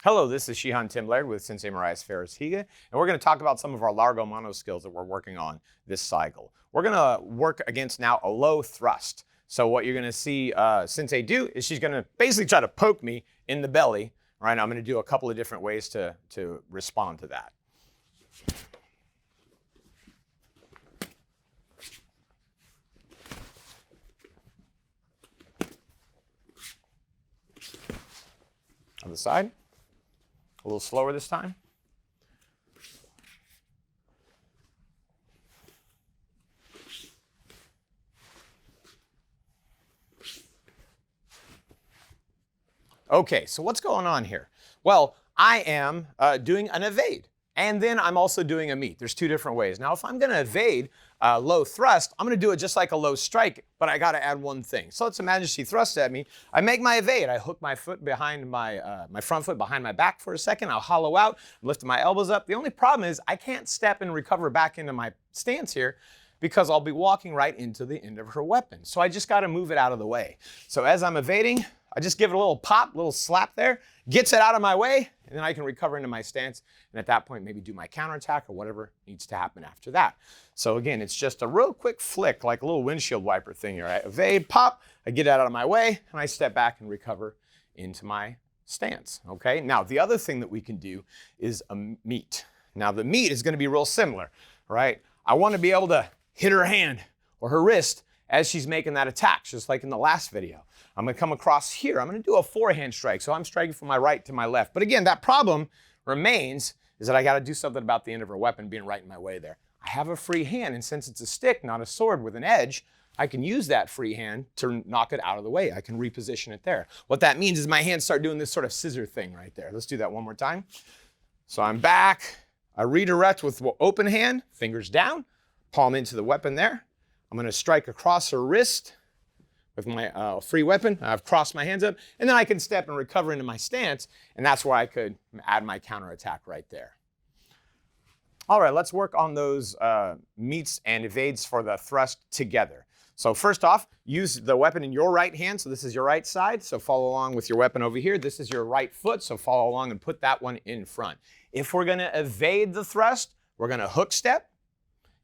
Hello, this is Shihan Tim Laird with Sensei Marias Ferris Higa, and we're going to talk about some of our Largo Mano skills that we're working on this cycle. We're going to work against now a low thrust. So what you're going to see Sensei do is she's going to basically try to poke me in the belly. Right? I'm going to do a couple of different ways to respond to that. On the side. A little slower this time. Okay, so what's going on here? Well, I am doing an evade, and then I'm also doing a meet. There's two different ways. Now, if I'm going to evade low thrust, I'm going to do it just like a low strike, but I got to add one thing. So let's imagine she thrusts at me. I make my evade. I hook my foot behind my front foot behind my back for a second. I'll hollow out. I'm lifting my elbows up. The only problem is I can't step and recover back into my stance here because I'll be walking right into the end of her weapon. So I just got to move it out of the way. So as I'm evading, I just give it a little pop, little slap there, gets it out of my way, and then I can recover into my stance, and at that point maybe do my counterattack or whatever needs to happen after that. So again, it's just a real quick flick, like a little windshield wiper thing here. I evade, pop, I get it out of my way, and I step back and recover into my stance, okay? Now, the other thing that we can do is a meet. Now, the meet is gonna be real similar, right? I wanna be able to hit her hand or her wrist as she's making that attack, just like in the last video. I'm gonna come across here. I'm gonna do a forehand strike. So I'm striking from my right to my left. But again, that problem remains is that I gotta do something about the end of her weapon being right in my way there. I have a free hand, and since it's a stick, not a sword with an edge, I can use that free hand to knock it out of the way. I can reposition it there. What that means is my hands start doing this sort of scissor thing right there. Let's do that one more time. So I'm back. I redirect with open hand, fingers down, palm into the weapon there. I'm gonna strike across her wrist with my free weapon. I've crossed my hands up, and then I can step and recover into my stance, and that's where I could add my counterattack right there. All right, let's work on those meets and evades for the thrust together. So first off, use the weapon in your right hand. So this is your right side, so follow along with your weapon over here. This is your right foot, so follow along and put that one in front. If we're gonna evade the thrust, we're gonna hook step,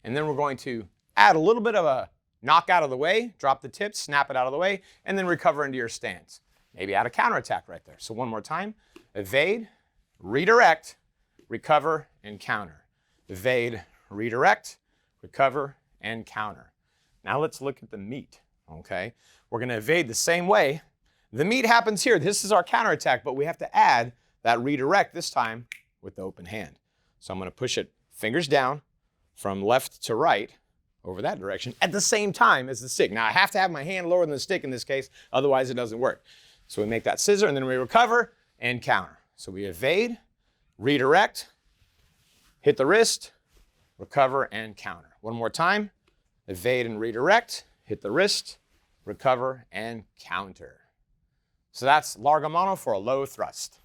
and then we're going to add a little bit of a knock out of the way, drop the tips, snap it out of the way, and then recover into your stance. Maybe add a counterattack right there. So one more time, evade, redirect, recover, and counter. Evade, redirect, recover, and counter. Now let's look at the meet, okay? We're gonna evade the same way. The meet happens here. This is our counterattack, but we have to add that redirect this time with the open hand. So I'm gonna push it fingers down from left to right, over that direction at the same time as the stick. Now I have to have my hand lower than the stick in this case, otherwise it doesn't work. So we make that scissor and then we recover and counter. So we evade, redirect, hit the wrist, recover and counter. One more time, evade and redirect, hit the wrist, recover and counter. So that's Largo Mano for a low thrust.